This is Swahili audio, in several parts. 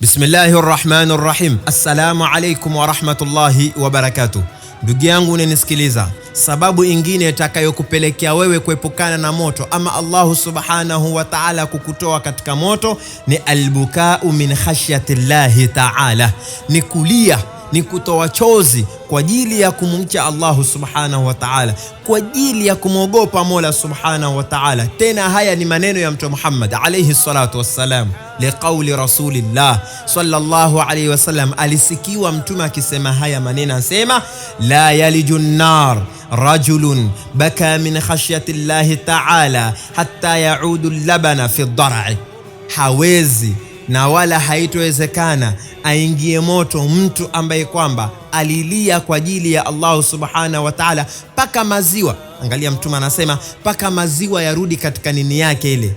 Bismillahir Rahmanir Rahim. Assalamu alaikum wa rahmatullahi wa barakatuh. Ndugu yangu unanisikiliza, sababu ingine itakayokupelekea wewe kuepukana na moto ama Allahu subhanahu wa ta'ala kukutoa katika moto ni albukau min khashyatillahi ta'ala, ni kulia, ni kutoa chozi kwa ajili ya kumcha Allahu subhanahu wa ta'ala, kwa ajili ya kumwogopa Mola subhanahu wa ta'ala. Tena haya ni maneno ya Mtume Muhammad alayhi salatu wassalam, liqauli rasulillah sallallahu alayhi wasallam. Alisikiwa Mtume akisema haya maneno, anasema la yalijun nar rajulun baka min khashyati llahi ta'ala hatta yaudu labana fi dhar'i. Hawezi na wala haitowezekana aingie moto mtu ambaye kwamba alilia kwa ajili ya Allah subhanahu wa ta'ala paka maziwa. Angalia, Mtume anasema paka maziwa yarudi katika nini yake ile,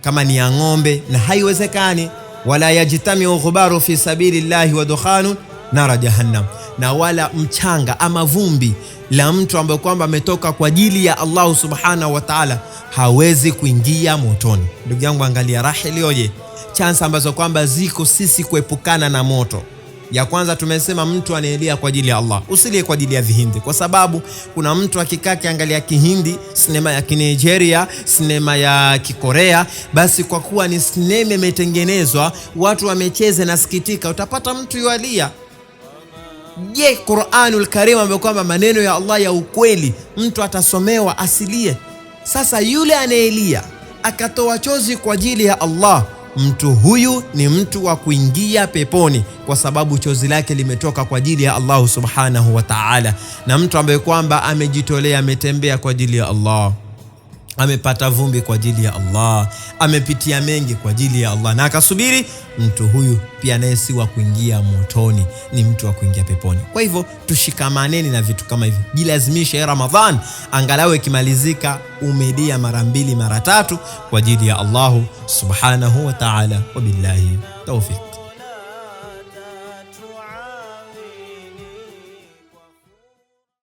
kama ni ya ng'ombe, na haiwezekani. Wala yajtamiu ghubaru fi sabilillahi wa dukhanu nara jahannam, na wala mchanga ama vumbi la mtu ambaye kwamba ametoka kwa ajili ya Allah subhanahu wa ta'ala hawezi kuingia motoni. Ndugu yangu, angalia raha iliyoje, chance ambazo kwamba ziko sisi kuepukana na moto. Ya kwanza tumesema mtu anaelia kwa ajili ya Allah, usilie kwa ajili ya vihindi, kwa sababu kuna mtu akikaa kiangalia kihindi, sinema ya Kinigeria, sinema ya Kikorea, basi kwa kuwa ni sinema imetengenezwa watu wamecheze na sikitika, utapata mtu yualia. Je, Qur'anul Karim ambapo kwamba maneno ya Allah ya ukweli mtu atasomewa asilie? Sasa yule anaelia akatoa chozi kwa ajili ya Allah, mtu huyu ni mtu wa kuingia peponi, kwa sababu chozi lake limetoka kwa ajili ya Allah subhanahu wa ta'ala. Na mtu ambaye kwamba amejitolea, ametembea kwa ajili ya Allah, amepata vumbi kwa ajili ya Allah, amepitia mengi kwa ajili ya Allah na akasubiri, mtu huyu pia naye si wa kuingia motoni, ni mtu wa kuingia peponi. Kwa hivyo tushikamaneni na vitu kama hivi, jilazimishe Ramadhan angalau ikimalizika umedia mara 2 mara 3 kwa ajili ya Allah subhanahu wa ta'ala. Wabillahi tawfiq.